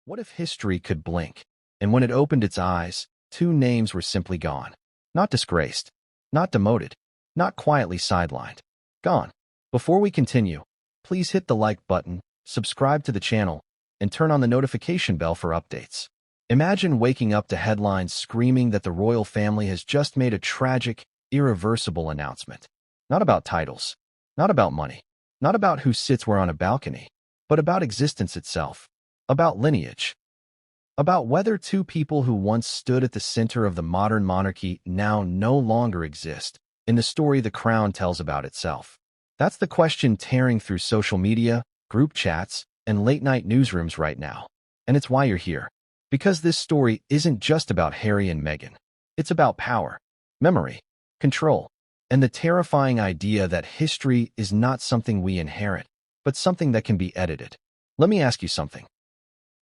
What if history could blink, and when it opened its eyes, two names were simply gone? Not disgraced, not demoted, not quietly sidelined. Gone. Before we continue, please hit the like button, subscribe to the channel, and turn on the notification bell for updates. Imagine waking up to headlines screaming that the royal family has just made a tragic, irreversible announcement. Not about titles, not about money, not about who sits where on a balcony, but about existence itself, about lineage, about whether two people who once stood at the center of the modern monarchy now no longer exist in the story the crown tells about itself. That's the question tearing through social media, group chats, and late-night newsrooms right now. And it's why you're here. Because this story isn't just about Harry and Meghan. It's about power, memory, control, and the terrifying idea that history is not something we inherit, but something that can be edited. Let me ask you something.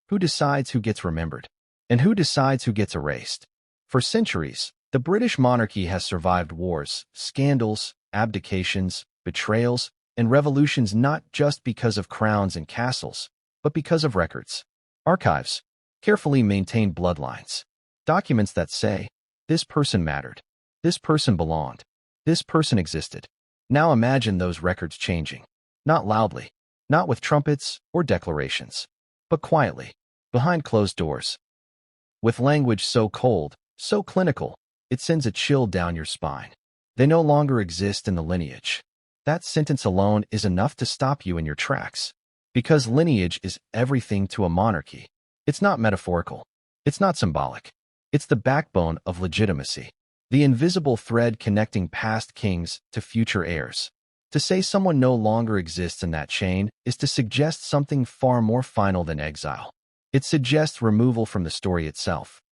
Who decides who gets remembered? And who decides who gets erased? For centuries, the British monarchy has survived wars, scandals, abdications, betrayals, and revolutions not just because of crowns and castles, but because of records, archives, carefully maintained bloodlines, documents that say, this person mattered, this person belonged, this person existed. Now imagine those records changing, not loudly, not with trumpets or declarations, but quietly, behind closed doors. With language so cold, so clinical, it sends a chill down your spine. They no longer exist in the lineage. That sentence alone is enough to stop you in your tracks. Because lineage is everything to a monarchy. It's not metaphorical. It's not symbolic. It's the backbone of legitimacy. The invisible thread connecting past kings to future heirs. To say someone no longer exists in that chain is to suggest something far more final than exile. It suggests removal from the story itself.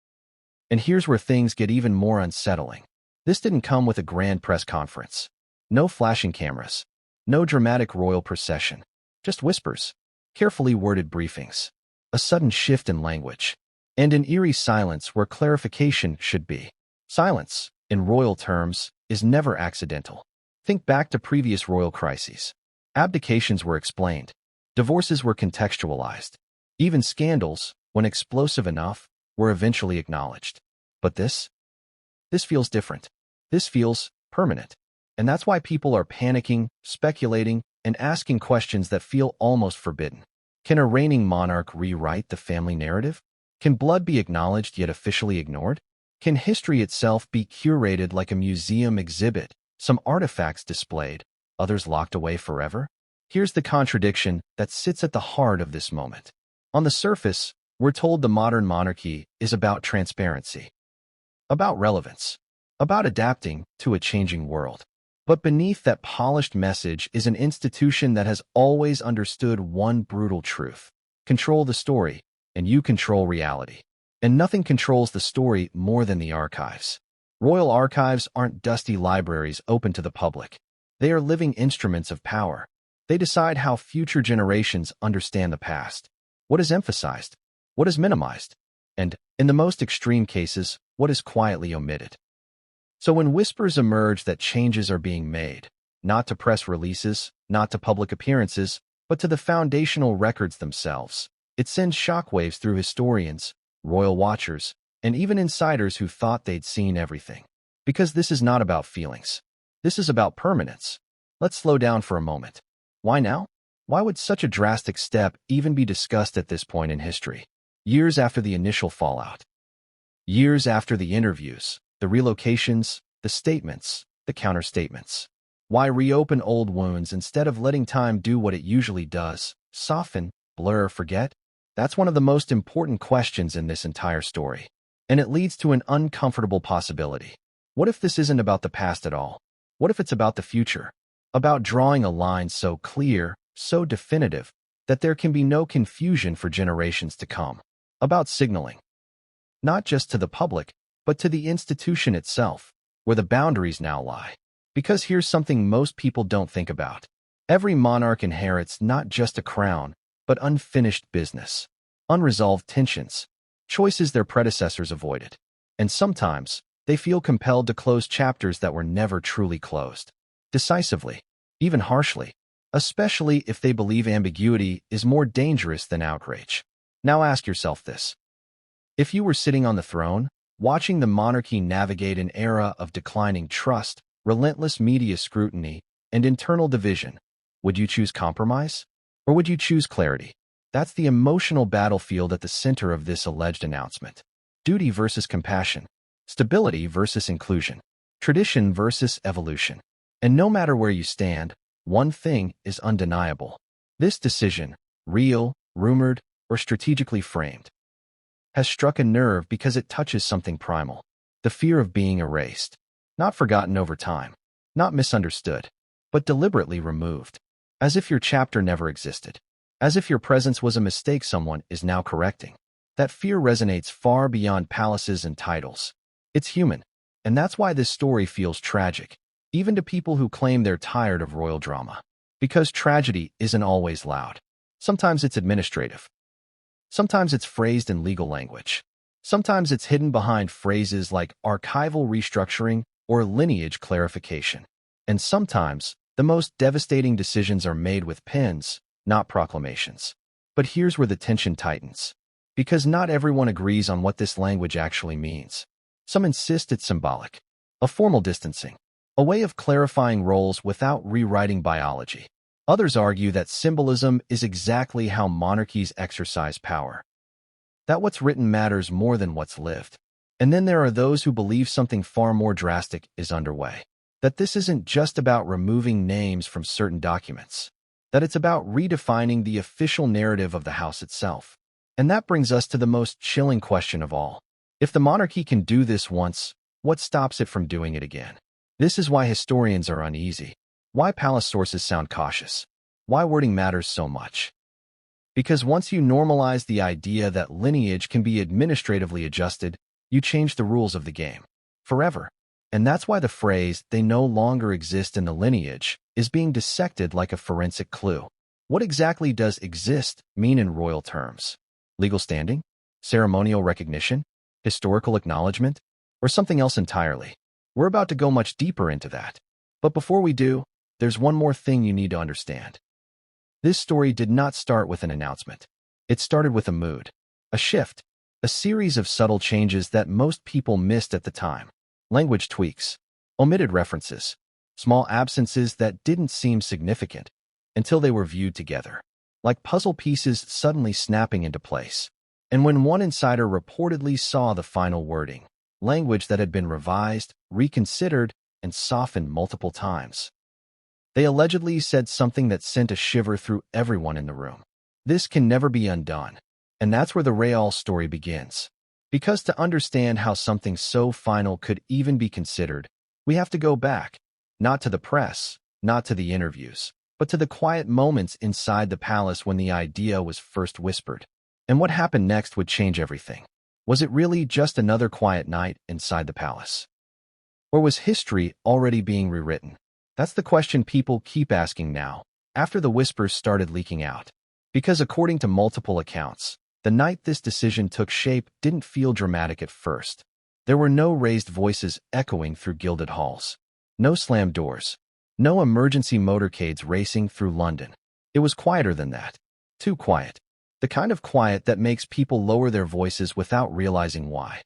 And here's where things get even more unsettling. This didn't come with a grand press conference. No flashing cameras. No dramatic royal procession. Just whispers. Carefully worded briefings. A sudden shift in language. And an eerie silence where clarification should be. Silence, in royal terms, is never accidental. Think back to previous royal crises. Abdications were explained. Divorces were contextualized. Even scandals, when explosive enough, were eventually acknowledged. But this feels different. This feels permanent. And that's why people are panicking, speculating, and asking questions that feel almost forbidden. Can a reigning monarch rewrite the family narrative? Can blood be acknowledged yet officially ignored? Can history itself be curated like a museum exhibit, some artifacts displayed, others locked away forever? Here's the contradiction that sits at the heart of this moment. On the surface, we're told the modern monarchy is about transparency, about relevance, about adapting to a changing world. But beneath that polished message is an institution that has always understood one brutal truth. Control the story, and you control reality. And nothing controls the story more than the archives. Royal archives aren't dusty libraries open to the public. They are living instruments of power. They decide how future generations understand the past. What is emphasized? What is minimized? And, in the most extreme cases, what is quietly omitted? So when whispers emerge that changes are being made, not to press releases, not to public appearances, but to the foundational records themselves, it sends shockwaves through historians, royal watchers, and even insiders who thought they'd seen everything. Because this is not about feelings. This is about permanence. Let's slow down for a moment. Why now? Why would such a drastic step even be discussed at this point in history? Years after the initial fallout. Years after the interviews, the relocations, the statements, the counterstatements. Why reopen old wounds instead of letting time do what it usually does? Soften, blur, forget? That's one of the most important questions in this entire story. And it leads to an uncomfortable possibility. What if this isn't about the past at all? What if it's about the future? About drawing a line so clear, so definitive, that there can be no confusion for generations to come. About signaling. Not just to the public, but to the institution itself, where the boundaries now lie. Because here's something most people don't think about. Every monarch inherits not just a crown, but unfinished business, unresolved tensions, choices their predecessors avoided. And sometimes, they feel compelled to close chapters that were never truly closed. Decisively, even harshly, especially if they believe ambiguity is more dangerous than outrage. Now ask yourself this. If you were sitting on the throne, watching the monarchy navigate an era of declining trust, relentless media scrutiny, and internal division, would you choose compromise? Or would you choose clarity? That's the emotional battlefield at the center of this alleged announcement. Duty versus compassion. Stability versus inclusion. Tradition versus evolution. And no matter where you stand, one thing is undeniable. This decision, real, rumored, or strategically framed, has struck a nerve because it touches something primal. The fear of being erased. Not forgotten over time. Not misunderstood. But deliberately removed. As if your chapter never existed. As if your presence was a mistake someone is now correcting. That fear resonates far beyond palaces and titles. It's human. And that's why this story feels tragic, even to people who claim they're tired of royal drama. Because tragedy isn't always loud. Sometimes it's administrative. Sometimes it's phrased in legal language. Sometimes it's hidden behind phrases like archival restructuring or lineage clarification. And sometimes, the most devastating decisions are made with pens, not proclamations. But here's where the tension tightens. Because not everyone agrees on what this language actually means. Some insist it's symbolic, a formal distancing, a way of clarifying roles without rewriting biology. Others argue that symbolism is exactly how monarchies exercise power. That what's written matters more than what's lived. And then there are those who believe something far more drastic is underway. That this isn't just about removing names from certain documents. That it's about redefining the official narrative of the house itself. And that brings us to the most chilling question of all. If the monarchy can do this once, what stops it from doing it again? This is why historians are uneasy. Why palace sources sound cautious. Why wording matters so much. Because once you normalize the idea that lineage can be administratively adjusted, you change the rules of the game. Forever. And that's why the phrase, "they no longer exist in the lineage," is being dissected like a forensic clue. What exactly does exist mean in royal terms? Legal standing? Ceremonial recognition? Historical acknowledgement? Or something else entirely? We're about to go much deeper into that. But before we do, there's one more thing you need to understand. This story did not start with an announcement. It started with a mood, a shift, a series of subtle changes that most people missed at the time. Language tweaks, omitted references, small absences that didn't seem significant until they were viewed together, like puzzle pieces suddenly snapping into place. And when one insider reportedly saw the final wording, language that had been revised, reconsidered, and softened multiple times, they allegedly said something that sent a shiver through everyone in the room. This can never be undone. And that's where the Real story begins. Because to understand how something so final could even be considered, we have to go back, not to the press, not to the interviews, but to the quiet moments inside the palace when the idea was first whispered. And what happened next would change everything. Was it really just another quiet night inside the palace? Or was history already being rewritten? That's the question people keep asking now, after the whispers started leaking out. Because according to multiple accounts, the night this decision took shape didn't feel dramatic at first. There were no raised voices echoing through gilded halls. No slammed doors. No emergency motorcades racing through London. It was quieter than that. Too quiet. The kind of quiet that makes people lower their voices without realizing why.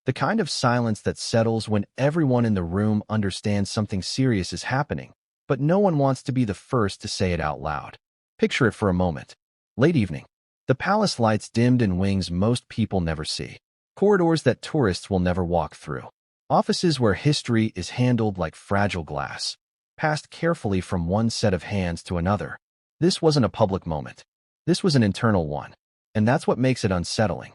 The kind of silence that settles when everyone in the room understands something serious is happening, but no one wants to be the first to say it out loud. Picture it for a moment. Late evening. The palace lights dimmed in wings most people never see. Corridors that tourists will never walk through. Offices where history is handled like fragile glass, passed carefully from one set of hands to another. This wasn't a public moment. This was an internal one. And that's what makes it unsettling.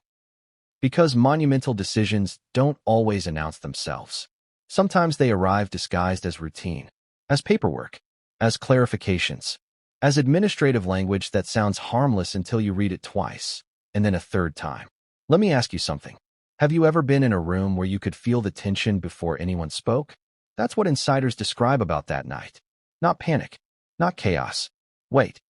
Because monumental decisions don't always announce themselves. Sometimes they arrive disguised as routine, as paperwork, as clarifications, as administrative language that sounds harmless until you read it twice, and then a third time. Let me ask you something. Have you ever been in a room where you could feel the tension before anyone spoke? That's what insiders describe about that night. Not panic, not chaos. Wait.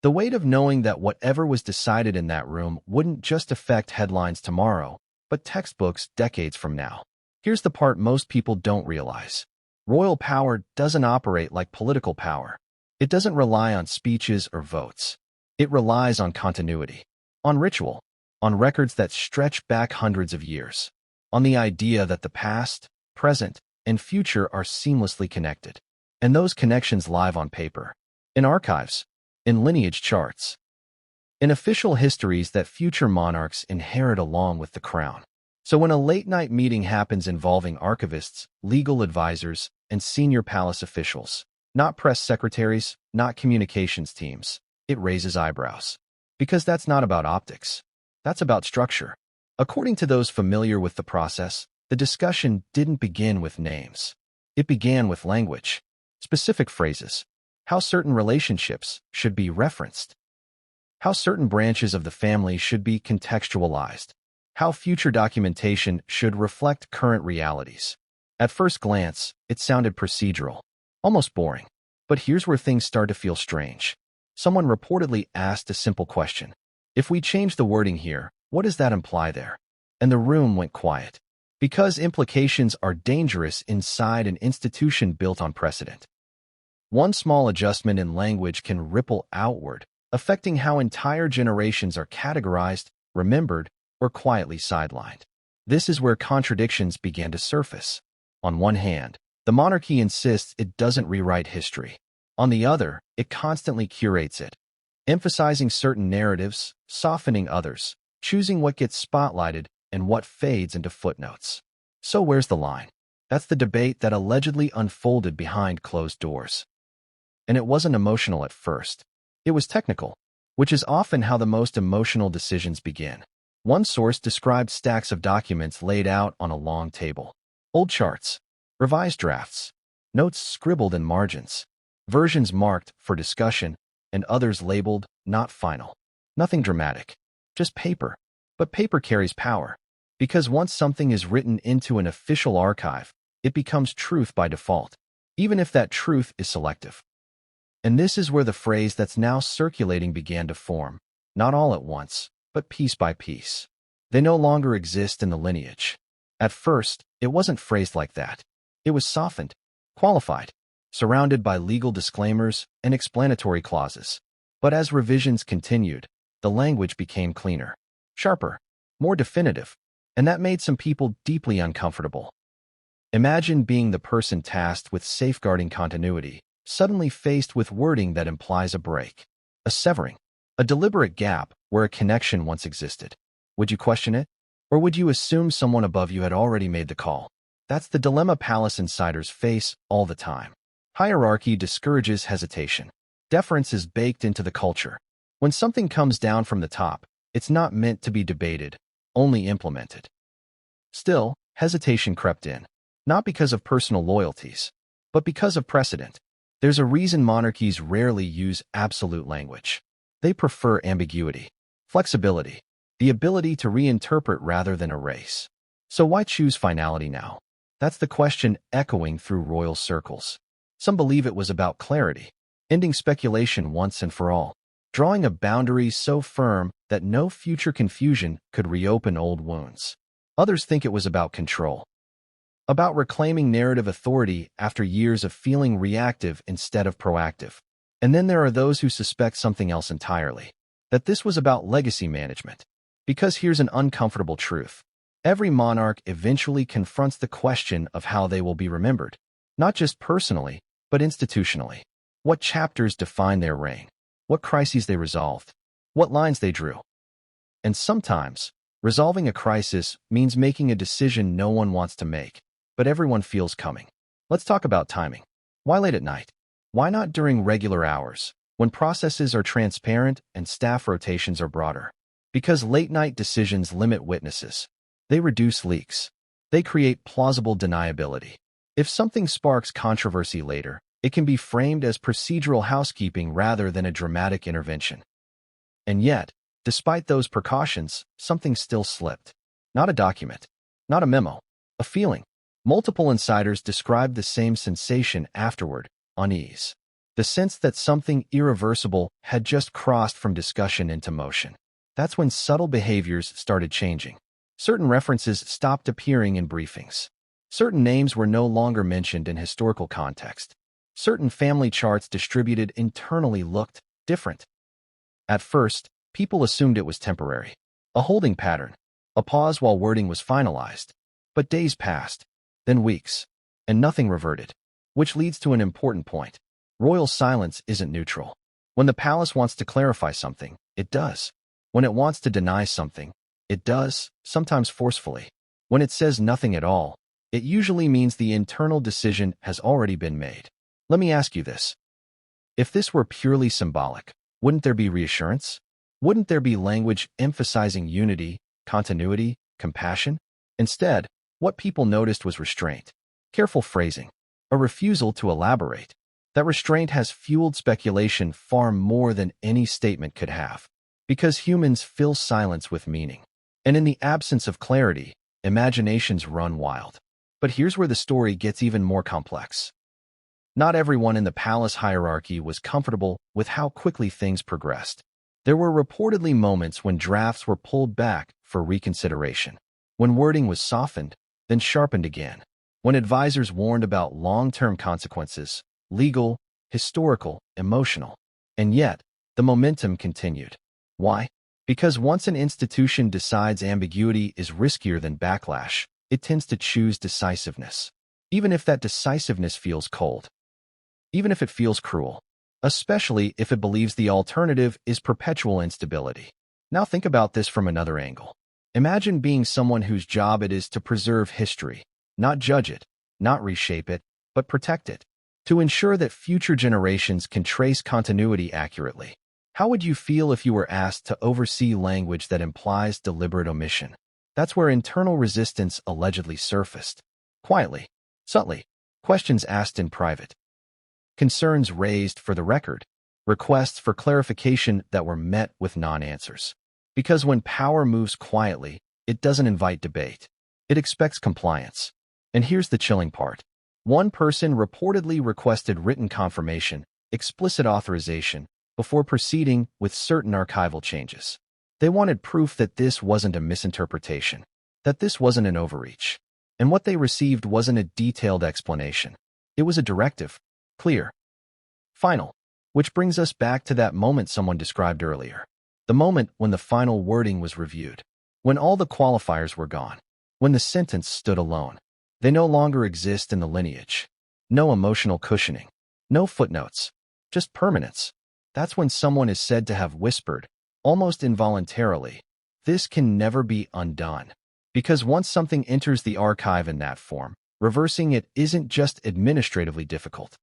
The weight of knowing that whatever was decided in that room wouldn't just affect headlines tomorrow, but textbooks decades from now. Here's the part most people don't realize. Royal power doesn't operate like political power. It doesn't rely on speeches or votes. It relies on continuity. on ritual, on records that stretch back hundreds of years, on the idea that the past, present, and future are seamlessly connected. And those connections live on paper, in archives, in lineage charts, in official histories that future monarchs inherit along with the crown. So when a late-night meeting happens involving archivists, legal advisors, and senior palace officials, not press secretaries, not communications teams, it raises eyebrows. Because that's not about optics. That's about structure. According to those familiar with the process, the discussion didn't begin with names. It began with language, specific phrases, how certain relationships should be referenced, how certain branches of the family should be contextualized, how future documentation should reflect current realities. At first glance, it sounded procedural, almost boring. But here's where things start to feel strange. Someone reportedly asked a simple question. If we change the wording here, what does that imply there? And the room went quiet. Because implications are dangerous inside an institution built on precedent. One small adjustment in language can ripple outward, affecting how entire generations are categorized, remembered, or quietly sidelined. This is where contradictions began to surface. On one hand, the monarchy insists it doesn't rewrite history. On the other, it constantly curates it, emphasizing certain narratives, softening others, choosing what gets spotlighted and what fades into footnotes. So where's the line? That's the debate that allegedly unfolded behind closed doors. And it wasn't emotional at first. It was technical, which is often how the most emotional decisions begin. One source described stacks of documents laid out on a long table. Old charts, revised drafts, notes scribbled in margins, versions marked for discussion, and others labeled not final. Nothing dramatic, just paper. But paper carries power, because once something is written into an official archive, it becomes truth by default, even if that truth is selective. And this is where the phrase that's now circulating began to form, not all at once, but piece by piece. They no longer exist in the lineage. At first, it wasn't phrased like that. It was softened, qualified, surrounded by legal disclaimers and explanatory clauses. But as revisions continued, the language became cleaner, sharper, more definitive, and that made some people deeply uncomfortable. Imagine being the person tasked with safeguarding continuity, suddenly faced with wording that implies a break, a severing, a deliberate gap where a connection once existed. Would you question it? Or would you assume someone above you had already made the call? That's the dilemma palace insiders face all the time. Hierarchy discourages hesitation. Deference is baked into the culture. When something comes down from the top, it's not meant to be debated, only implemented. Still, hesitation crept in, not because of personal loyalties, but because of precedent. There's a reason monarchies rarely use absolute language. They prefer ambiguity, flexibility, the ability to reinterpret rather than erase. So why choose finality now? That's the question echoing through royal circles. Some believe it was about clarity, ending speculation once and for all, drawing a boundary so firm that no future confusion could reopen old wounds. Others think it was about control, about reclaiming narrative authority after years of feeling reactive instead of proactive. And then there are those who suspect something else entirely, that this was about legacy management. Because here's an uncomfortable truth. Every monarch eventually confronts the question of how they will be remembered, not just personally, but institutionally. What chapters define their reign? What crises they resolved? What lines they drew? And sometimes, resolving a crisis means making a decision no one wants to make, but everyone feels coming. Let's talk about timing. Why late at night? Why not during regular hours, when processes are transparent and staff rotations are broader? Because late-night decisions limit witnesses. They reduce leaks. They create plausible deniability. If something sparks controversy later, it can be framed as procedural housekeeping rather than a dramatic intervention. And yet, despite those precautions, something still slipped. Not a document, not a memo, a feeling. Multiple insiders described the same sensation afterward, unease. The sense that something irreversible had just crossed from discussion into motion. That's when subtle behaviors started changing. Certain references stopped appearing in briefings. Certain names were no longer mentioned in historical context. Certain family charts distributed internally looked different. At first, People assumed it was temporary, a holding pattern, a pause while wording was finalized. But days passed, then weeks, and nothing reverted, which leads to an important point. Royal silence isn't neutral. When the palace wants to clarify something, it does. When it wants to deny something, it does, sometimes forcefully. When it says nothing at all, it usually means the internal decision has already been made. Let me ask you this. If this were purely symbolic, wouldn't there be reassurance? Wouldn't there be language emphasizing unity, continuity, compassion? Instead, what people noticed was restraint, careful phrasing, a refusal to elaborate. That restraint has fueled speculation far more than any statement could have, because humans fill silence with meaning. And in the absence of clarity, imaginations run wild. But here's where the story gets even more complex. Not everyone in the palace hierarchy was comfortable with how quickly things progressed. There were reportedly moments when drafts were pulled back for reconsideration, when wording was softened, then sharpened again, when advisors warned about long-term consequences, legal, historical, emotional. And yet, the momentum continued. Why? Because once an institution decides ambiguity is riskier than backlash, it tends to choose decisiveness, even if that decisiveness feels cold, even if it feels cruel, especially if it believes the alternative is perpetual instability. Now think about this from another angle. Imagine being someone whose job it is to preserve history, not judge it, not reshape it, but protect it, to ensure that future generations can trace continuity accurately. How would you feel if you were asked to oversee language that implies deliberate omission? That's where internal resistance allegedly surfaced. Quietly, subtly, questions asked in private, concerns raised for the record, requests for clarification that were met with non-answers. Because when power moves quietly, it doesn't invite debate. It expects compliance. And here's the chilling part. One person reportedly requested written confirmation, explicit authorization, before proceeding with certain archival changes. They wanted proof that this wasn't a misinterpretation, that this wasn't an overreach. And what they received wasn't a detailed explanation. It was a directive, clear, final, which brings us back to that moment someone described earlier. The moment when the final wording was reviewed, when all the qualifiers were gone, when the sentence stood alone. They no longer exist in the lineage. No emotional cushioning, no footnotes, just permanence. That's when someone is said to have whispered, almost involuntarily, this can never be undone. Because once something enters the archive in that form, reversing it isn't just administratively difficult.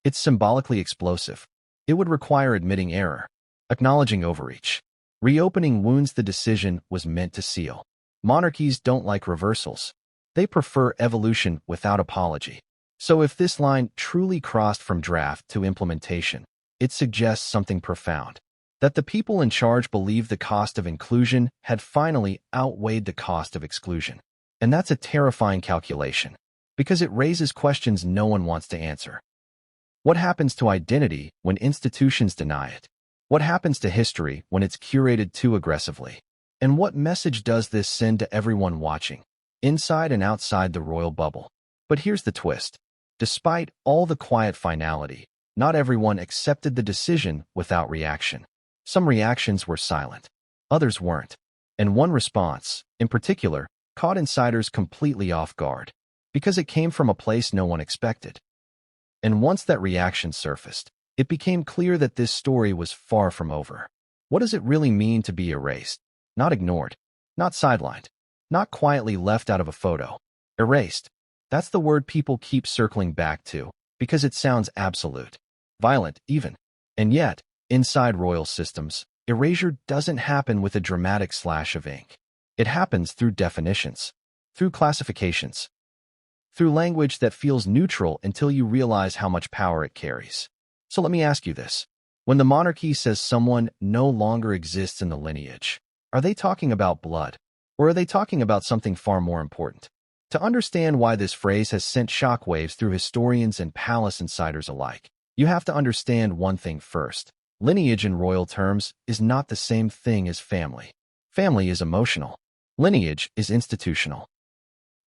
It's symbolically explosive. It would require admitting error, acknowledging overreach, reopening wounds the decision was meant to seal. Monarchies don't like reversals. They prefer evolution without apology. So if this line truly crossed from draft to implementation, it suggests something profound. That the people in charge believe the cost of inclusion had finally outweighed the cost of exclusion. And that's a terrifying calculation, because it raises questions no one wants to answer. What happens to identity when institutions deny it? What happens to history when it's curated too aggressively? And what message does this send to everyone watching, inside and outside the royal bubble? But here's the twist. Despite all the quiet finality, not everyone accepted the decision without reaction. Some reactions were silent, others weren't. And one response, in particular, caught insiders completely off guard, because it came from a place no one expected. And once that reaction surfaced, it became clear that this story was far from over. What does it really mean to be erased? Not ignored, not sidelined, not quietly left out of a photo. Erased. That's the word people keep circling back to, because it sounds absolute, violent even. And yet, inside royal systems, erasure doesn't happen with a dramatic slash of ink. It happens through definitions, through classifications, through language that feels neutral until you realize how much power it carries. So let me ask you this. When the monarchy says someone no longer exists in the lineage, are they talking about blood, or are they talking about something far more important? To understand why this phrase has sent shockwaves through historians and palace insiders alike, you have to understand one thing first. Lineage in royal terms is not the same thing as family. Family is emotional. Lineage is institutional.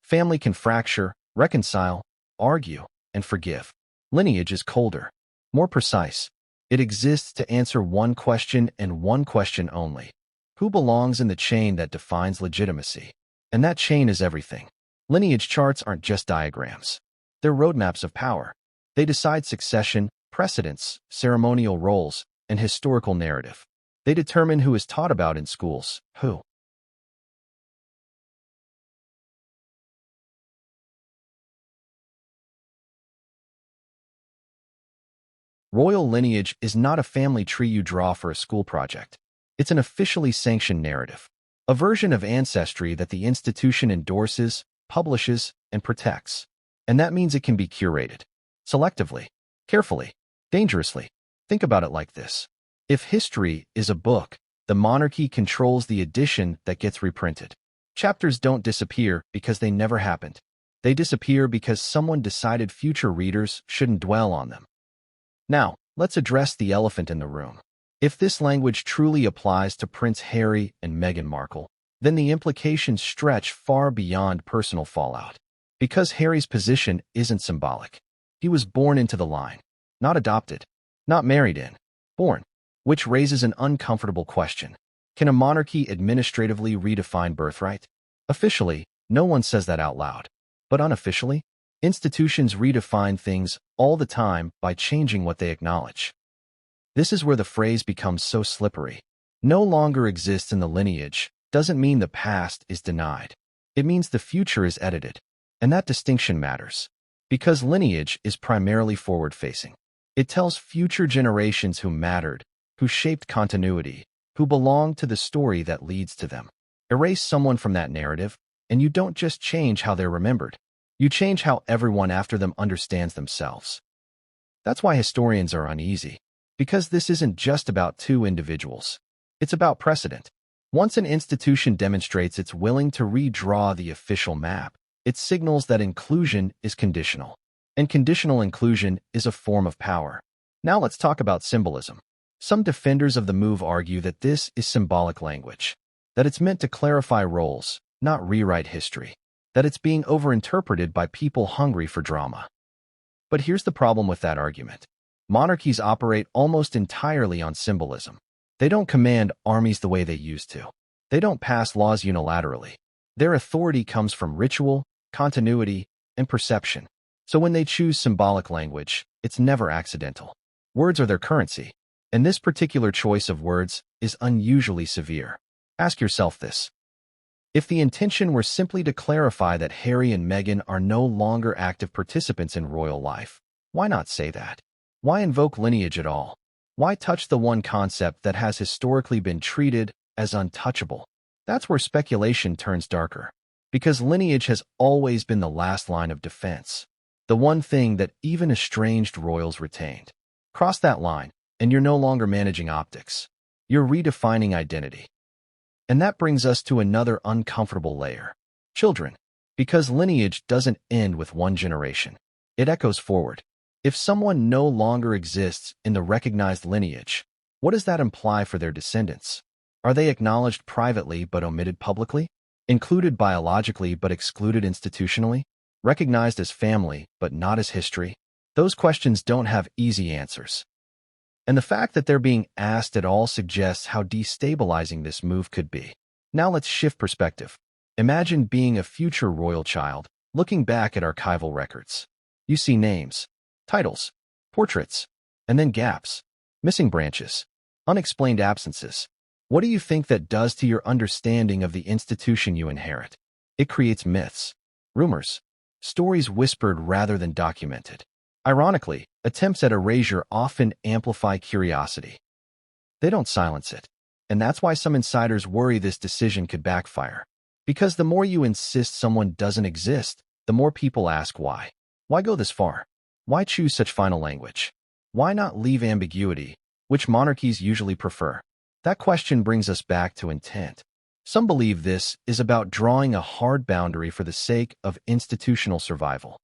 Family can fracture, reconcile, argue, and forgive. Lineage is colder, more precise, It exists to answer one question and one question only. Who belongs in the chain that defines legitimacy? And that chain is everything. Lineage charts aren't just diagrams. They're roadmaps of power. They decide succession, precedence, ceremonial roles, and historical narrative. They determine who is taught about in schools, who. Royal lineage is not a family tree you draw for a school project. It's an officially sanctioned narrative, a version of ancestry that the institution endorses, publishes, and protects. And that means it can be curated. Selectively, carefully, dangerously. Think about it like this. If history is a book, the monarchy controls the edition that gets reprinted. Chapters don't disappear because they never happened. They disappear because someone decided future readers shouldn't dwell on them. Now, let's address the elephant in the room. If this language truly applies to Prince Harry and Meghan Markle, then the implications stretch far beyond personal fallout. Because Harry's position isn't symbolic. He was born into the line, not adopted, not married in, born, which raises an uncomfortable question. Can a monarchy administratively redefine birthright? Officially, no one says that out loud. But unofficially, institutions redefine things all the time by changing what they acknowledge. This is where the phrase becomes so slippery. No longer exists in the lineage doesn't mean the past is denied. It means the future is edited. And that distinction matters. Because lineage is primarily forward-facing. It tells future generations who mattered, who shaped continuity, who belong to the story that leads to them. Erase someone from that narrative, and you don't just change how they're remembered. You change how everyone after them understands themselves. That's why historians are uneasy. Because this isn't just about two individuals. It's about precedent. Once an institution demonstrates it's willing to redraw the official map, it signals that inclusion is conditional. And conditional inclusion is a form of power. Now let's talk about symbolism. Some defenders of the move argue that this is symbolic language, that it's meant to clarify roles, not rewrite history, that it's being overinterpreted by people hungry for drama. But here's the problem with that argument. Monarchies operate almost entirely on symbolism. They don't command armies the way they used to. They don't pass laws unilaterally. Their authority comes from ritual, continuity, and perception. So when they choose symbolic language, it's never accidental. Words are their currency, and this particular choice of words is unusually severe. Ask yourself this. If the intention were simply to clarify that Harry and Meghan are no longer active participants in royal life, why not say that? Why invoke lineage at all? Why touch the one concept that has historically been treated as untouchable? That's where speculation turns darker. Because lineage has always been the last line of defense. The one thing that even estranged royals retained. Cross that line, and you're no longer managing optics. You're redefining identity. And that brings us to another uncomfortable layer. Children. Because lineage doesn't end with one generation. It echoes forward. If someone no longer exists in the recognized lineage, what does that imply for their descendants? Are they acknowledged privately but omitted publicly? Included biologically but excluded institutionally? Recognized as family but not as history? Those questions don't have easy answers. And the fact that they're being asked at all suggests how destabilizing this move could be. Now let's shift perspective. Imagine being a future royal child, looking back at archival records. You see names, titles, portraits, and then gaps, missing branches, unexplained absences. What do you think that does to your understanding of the institution you inherit? It creates myths, rumors, stories whispered rather than documented. Ironically, attempts at erasure often amplify curiosity. They don't silence it. And that's why some insiders worry this decision could backfire. Because the more you insist someone doesn't exist, the more people ask why. Why go this far? Why choose such final language? Why not leave ambiguity, which monarchies usually prefer? That question brings us back to intent. Some believe this is about drawing a hard boundary for the sake of institutional survival.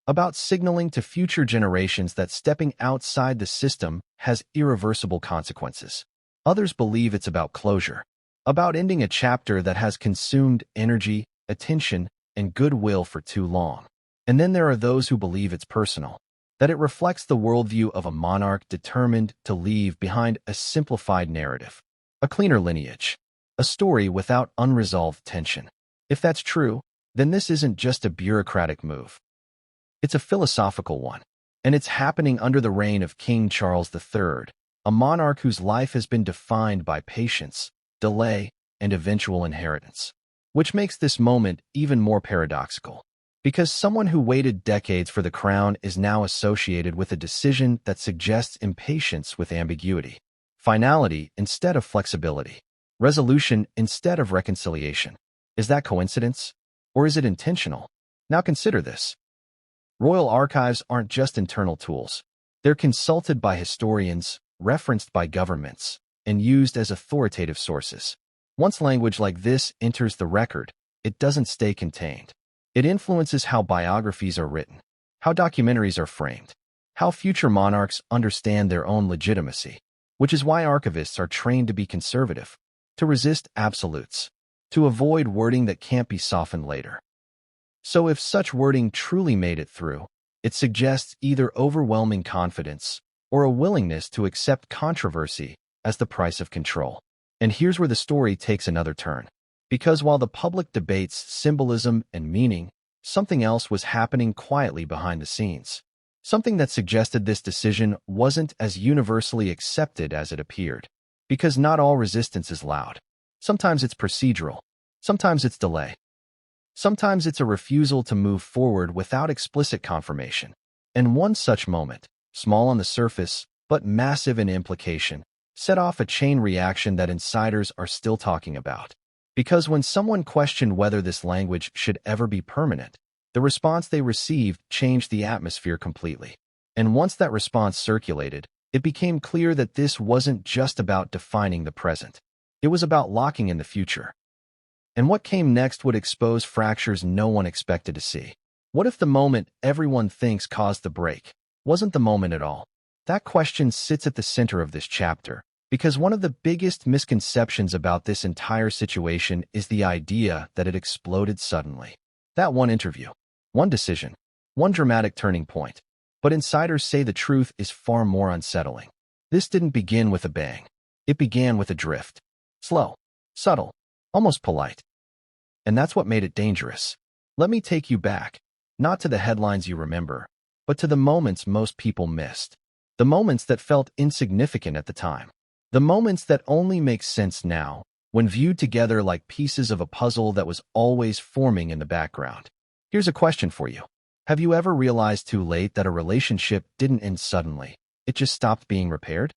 About signaling to future generations that stepping outside the system has irreversible consequences. Others believe it's about closure, about ending a chapter that has consumed energy, attention, and goodwill for too long. And then there are those who believe it's personal. that it reflects the worldview of a monarch determined to leave behind a simplified narrative, a cleaner lineage, a story without unresolved tension. If that's true, then this isn't just a bureaucratic move. It's a philosophical one, and it's happening under the reign of King Charles III, a monarch whose life has been defined by patience, delay, and eventual inheritance. Which makes this moment even more paradoxical, because someone who waited decades for the crown is now associated with a decision that suggests impatience with ambiguity, finality instead of flexibility, resolution instead of reconciliation. Is that coincidence? Or is it intentional? Now consider this. Royal archives aren't just internal tools. They're consulted by historians, referenced by governments, and used as authoritative sources. Once language like this enters the record, it doesn't stay contained. It influences how biographies are written, how documentaries are framed, how future monarchs understand their own legitimacy, which is why archivists are trained to be conservative, to resist absolutes, to avoid wording that can't be softened later. So if such wording truly made it through, it suggests either overwhelming confidence or a willingness to accept controversy as the price of control. And here's where the story takes another turn. Because while the public debates symbolism and meaning, something else was happening quietly behind the scenes. Something that suggested this decision wasn't as universally accepted as it appeared. Because not all resistance is loud. Sometimes it's procedural. Sometimes it's delay. Sometimes it's a refusal to move forward without explicit confirmation. And one such moment, small on the surface, but massive in implication, set off a chain reaction that insiders are still talking about. Because when someone questioned whether this language should ever be permanent, the response they received changed the atmosphere completely. And once that response circulated, it became clear that this wasn't just about defining the present. It was about locking in the future. And what came next would expose fractures no one expected to see. What if the moment everyone thinks caused the break wasn't the moment at all? That question sits at the center of this chapter, because one of the biggest misconceptions about this entire situation is the idea that it exploded suddenly. That one interview, one decision, one dramatic turning point. But insiders say the truth is far more unsettling. This didn't begin with a bang. It began with a drift. Slow, subtle, almost polite. And that's what made it dangerous. Let me take you back, not to the headlines you remember, but to the moments most people missed. The moments that felt insignificant at the time. The moments that only make sense now, when viewed together like pieces of a puzzle that was always forming in the background. Here's a question for you. Have you ever realized too late that a relationship didn't end suddenly? It just stopped being repaired?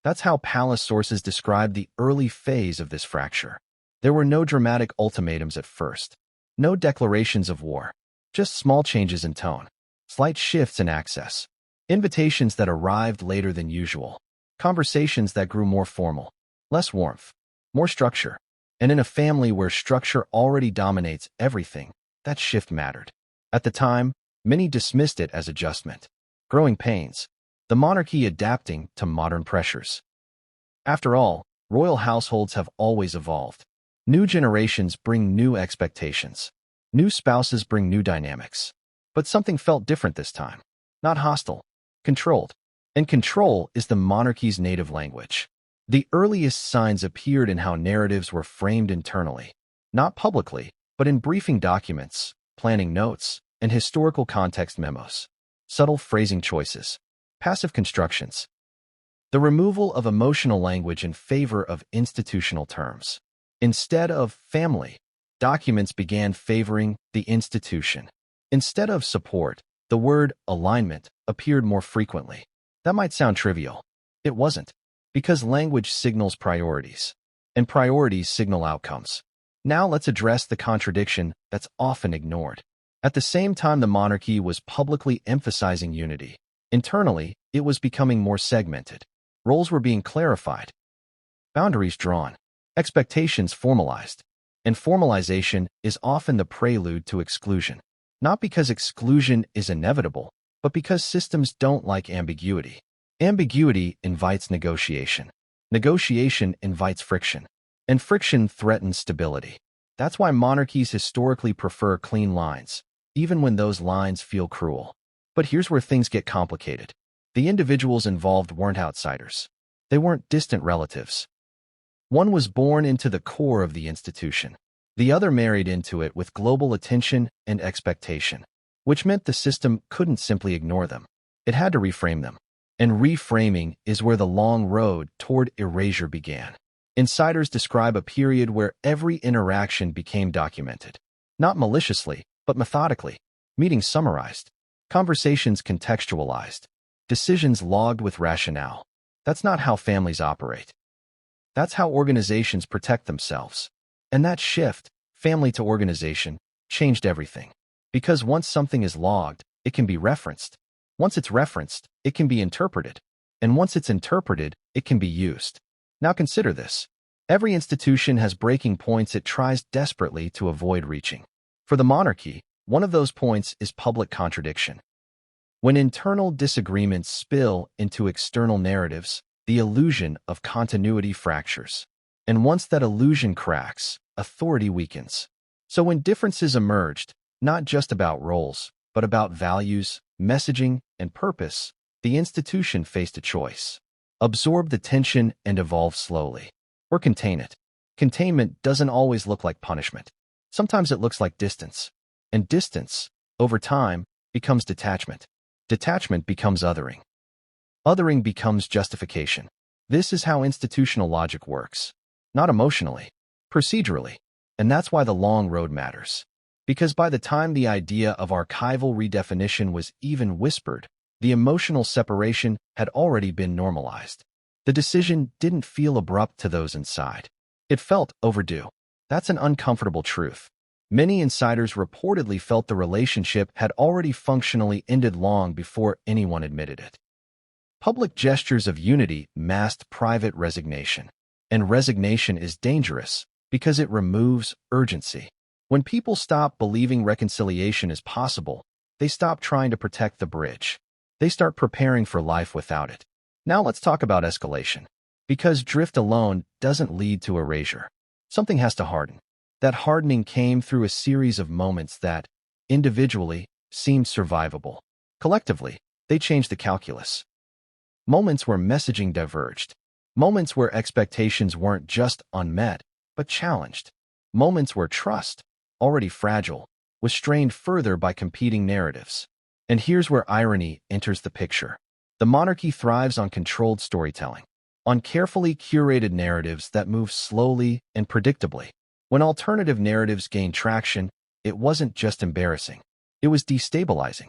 That's how palace sources describe the early phase of this fracture. There were no dramatic ultimatums at first. No declarations of war. Just small changes in tone. Slight shifts in access. Invitations that arrived later than usual. Conversations that grew more formal. Less warmth. More structure. And in a family where structure already dominates everything, that shift mattered. At the time, many dismissed it as adjustment. Growing pains. The monarchy adapting to modern pressures. After all, royal households have always evolved. New generations bring new expectations. New spouses bring new dynamics. But something felt different this time. Not hostile. Controlled. And control is the monarchy's native language. The earliest signs appeared in how narratives were framed internally. Not publicly, but in briefing documents, planning notes, and historical context memos. Subtle phrasing choices. Passive constructions. The removal of emotional language in favor of institutional terms. Instead of family, documents began favoring the institution. Instead of support, the word alignment appeared more frequently. That might sound trivial. It wasn't, because language signals priorities, and priorities signal outcomes. Now let's address the contradiction that's often ignored. At the same time the monarchy was publicly emphasizing unity, internally, it was becoming more segmented. Roles were being clarified, boundaries drawn, expectations formalized, and formalization is often the prelude to exclusion. Not because exclusion is inevitable, but because systems don't like ambiguity. Ambiguity invites negotiation. Negotiation invites friction. And friction threatens stability. That's why monarchies historically prefer clean lines, even when those lines feel cruel. But here's where things get complicated. The individuals involved weren't outsiders. They weren't distant relatives. One was born into the core of the institution. The other married into it with global attention and expectation, which meant the system couldn't simply ignore them. It had to reframe them. And reframing is where the long road toward erasure began. Insiders describe a period where every interaction became documented. Not maliciously, but methodically. Meetings summarized. Conversations contextualized. Decisions logged with rationale. That's not how families operate. That's how organizations protect themselves. And that shift, family to organization, changed everything. Because once something is logged, it can be referenced. Once it's referenced, it can be interpreted. And once it's interpreted, it can be used. Now consider this. Every institution has breaking points it tries desperately to avoid reaching. For the monarchy, one of those points is public contradiction. When internal disagreements spill into external narratives, the illusion of continuity fractures. And once that illusion cracks, authority weakens. So when differences emerged, not just about roles, but about values, messaging, and purpose, the institution faced a choice. Absorb the tension and evolve slowly. Or contain it. Containment doesn't always look like punishment. Sometimes it looks like distance. And distance, over time, becomes detachment. Detachment becomes othering. Othering becomes justification. This is how institutional logic works. Not emotionally, procedurally. And that's why the long road matters. Because by the time the idea of archival redefinition was even whispered, the emotional separation had already been normalized. The decision didn't feel abrupt to those inside. It felt overdue. That's an uncomfortable truth. Many insiders reportedly felt the relationship had already functionally ended long before anyone admitted it. Public gestures of unity masked private resignation. And resignation is dangerous because it removes urgency. When people stop believing reconciliation is possible, they stop trying to protect the bridge. They start preparing for life without it. Now let's talk about escalation. Because drift alone doesn't lead to erasure. Something has to harden. That hardening came through a series of moments that, individually, seemed survivable. Collectively, they changed the calculus. Moments where messaging diverged. Moments where expectations weren't just unmet, but challenged. Moments where trust, already fragile, was strained further by competing narratives. And here's where irony enters the picture. The monarchy thrives on controlled storytelling, on carefully curated narratives that move slowly and predictably. When alternative narratives gained traction, it wasn't just embarrassing. It was destabilizing.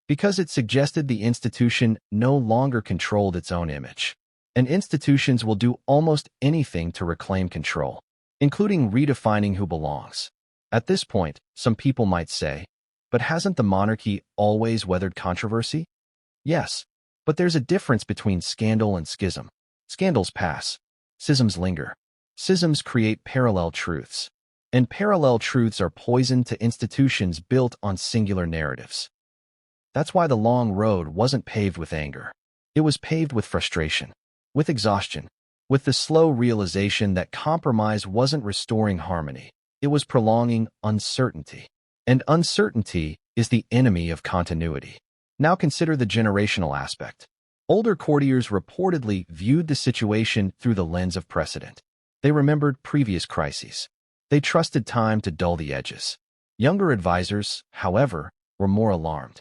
Because it suggested the institution no longer controlled its own image. And institutions will do almost anything to reclaim control, including redefining who belongs. At this point, some people might say, but hasn't the monarchy always weathered controversy? Yes, but there's a difference between scandal and schism. Scandals pass. Schisms linger. Schisms create parallel truths. And parallel truths are poison to institutions built on singular narratives. That's why the long road wasn't paved with anger. It was paved with frustration, with exhaustion, with the slow realization that compromise wasn't restoring harmony. It was prolonging uncertainty. And uncertainty is the enemy of continuity. Now consider the generational aspect. Older courtiers reportedly viewed the situation through the lens of precedent. They remembered previous crises. They trusted time to dull the edges. Younger advisors, however, were more alarmed.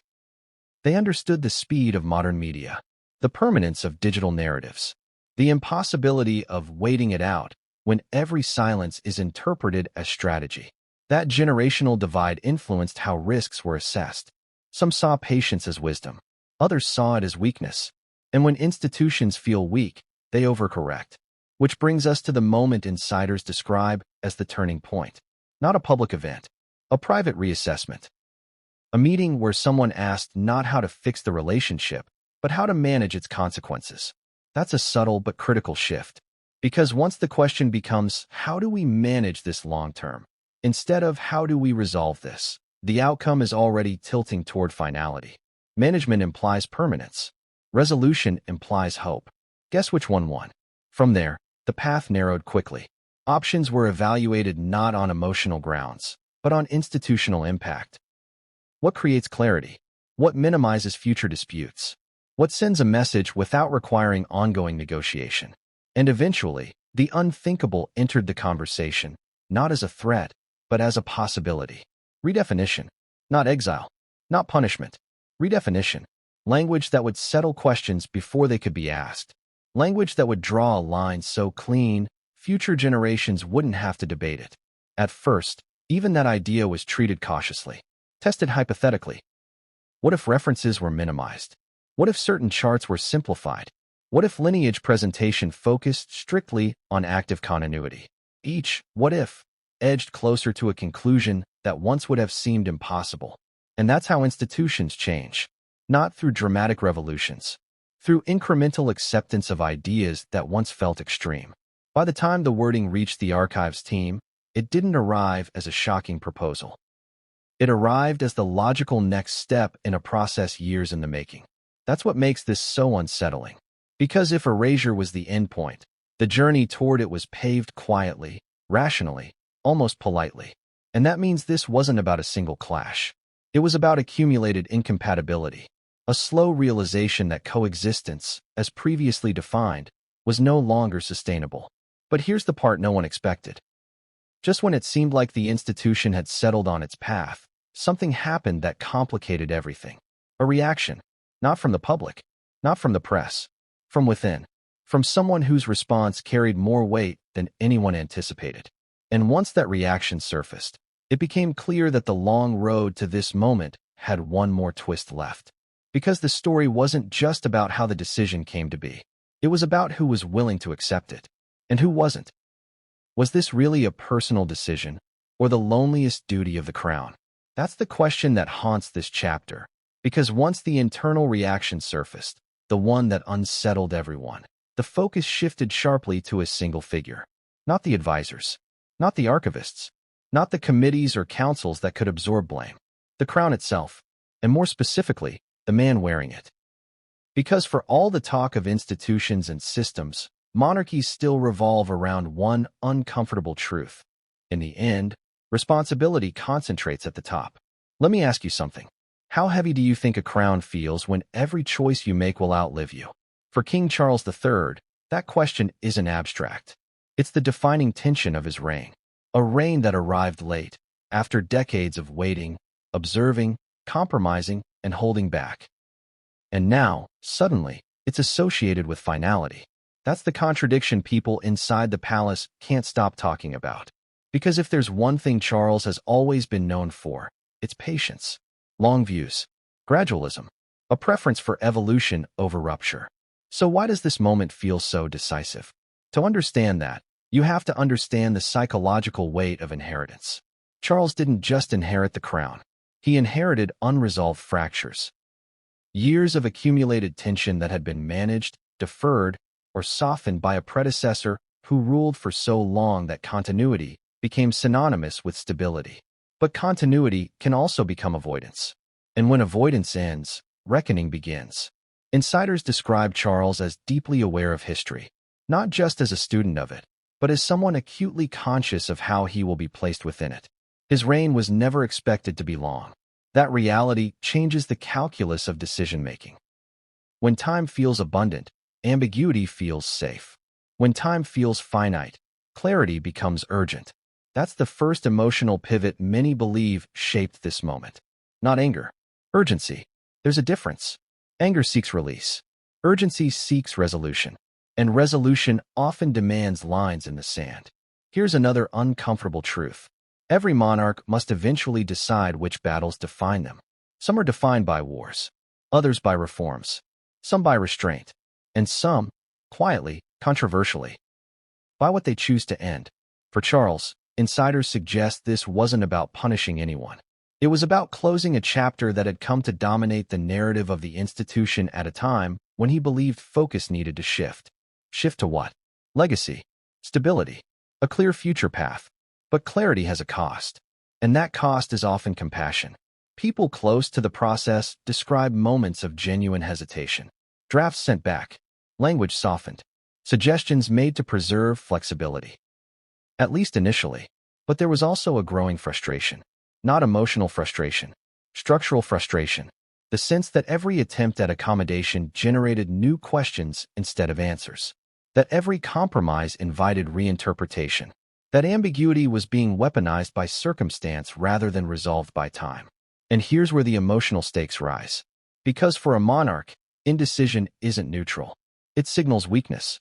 They understood the speed of modern media, the permanence of digital narratives, the impossibility of waiting it out when every silence is interpreted as strategy. That generational divide influenced how risks were assessed. Some saw patience as wisdom. Others saw it as weakness. And when institutions feel weak, they overcorrect. Which brings us to the moment insiders describe as the turning point. Not a public event, a private reassessment. A meeting where someone asked not how to fix the relationship, but how to manage its consequences. That's a subtle but critical shift. Because once the question becomes, how do we manage this long term? Instead of how do we resolve this, the outcome is already tilting toward finality. Management implies permanence. Resolution implies hope. Guess which one won? From there, the path narrowed quickly. Options were evaluated not on emotional grounds, but on institutional impact. What creates clarity? what minimizes future disputes, what sends a message without requiring ongoing negotiation. And eventually, the unthinkable entered the conversation, not as a threat, but as a possibility. Redefinition, not exile, not punishment. Redefinition, language that would settle questions before they could be asked. Language that would draw a line so clean, future generations wouldn't have to debate it. At first, even that idea was treated cautiously, tested hypothetically. What if references were minimized? What if certain charts were simplified? What if lineage presentation focused strictly on active continuity? Each what if edged closer to a conclusion that once would have seemed impossible. And that's how institutions change, not through dramatic revolutions, through incremental acceptance of ideas that once felt extreme. By the time the wording reached the archives team, it didn't arrive as a shocking proposal. It arrived as the logical next step in a process years in the making. That's what makes this so unsettling. Because if erasure was the endpoint, the journey toward it was paved quietly, rationally, almost politely. And that means this wasn't about a single clash. It was about accumulated incompatibility, a slow realization that coexistence, as previously defined, was no longer sustainable. But here's the part no one expected. Just when it seemed like the institution had settled on its path, something happened that complicated everything. A reaction, not from the public, not from the press, from within, from someone whose response carried more weight than anyone anticipated. And once that reaction surfaced, it became clear that the long road to this moment had one more twist left. Because the story wasn't just about how the decision came to be. It was about who was willing to accept it, and who wasn't. Was this really a personal decision, or the loneliest duty of the crown? That's the question that haunts this chapter, because once the internal reaction surfaced, the one that unsettled everyone, the focus shifted sharply to a single figure. Not the advisors, not the archivists, not the committees or councils that could absorb blame. The crown itself, and more specifically, the man wearing it. Because for all the talk of institutions and systems, monarchies still revolve around one uncomfortable truth. In the end, responsibility concentrates at the top. Let me ask you something. How heavy do you think a crown feels when every choice you make will outlive you? For King Charles III, that question isn't abstract. It's the defining tension of his reign. A reign that arrived late, after decades of waiting, observing, compromising, and holding back. And now, suddenly, it's associated with finality. That's the contradiction people inside the palace can't stop talking about. Because if there's one thing Charles has always been known for, it's patience, long views, gradualism, a preference for evolution over rupture. So why does this moment feel so decisive? To understand that, you have to understand the psychological weight of inheritance. Charles didn't just inherit the crown. He inherited unresolved fractures. Years of accumulated tension that had been managed, deferred, or softened by a predecessor who ruled for so long that continuity became synonymous with stability. But continuity can also become avoidance. And when avoidance ends, reckoning begins. Insiders describe Charles as deeply aware of history, not just as a student of it, but as someone acutely conscious of how he will be placed within it. His reign was never expected to be long. That reality changes the calculus of decision-making. When time feels abundant, ambiguity feels safe. When time feels finite, clarity becomes urgent. That's the first emotional pivot many believe shaped this moment. Not anger, urgency. There's a difference. Anger seeks release. Urgency seeks resolution. And resolution often demands lines in the sand. Here's another uncomfortable truth. Every monarch must eventually decide which battles define them. Some are defined by wars, others by reforms, some by restraint, and some, quietly, controversially, by what they choose to end. For Charles, insiders suggest this wasn't about punishing anyone. It was about closing a chapter that had come to dominate the narrative of the institution at a time when he believed focus needed to shift. Shift to what? Legacy, stability, a clear future path. But clarity has a cost, and that cost is often compassion. People close to the process describe moments of genuine hesitation. Drafts sent back, language softened, suggestions made to preserve flexibility. At least initially. But there was also a growing frustration. Not emotional frustration, structural frustration. the sense that every attempt at accommodation generated new questions instead of answers, that every compromise invited reinterpretation, that ambiguity was being weaponized by circumstance rather than resolved by time. And here's where the emotional stakes rise. Because for a monarch, indecision isn't neutral. It signals weakness.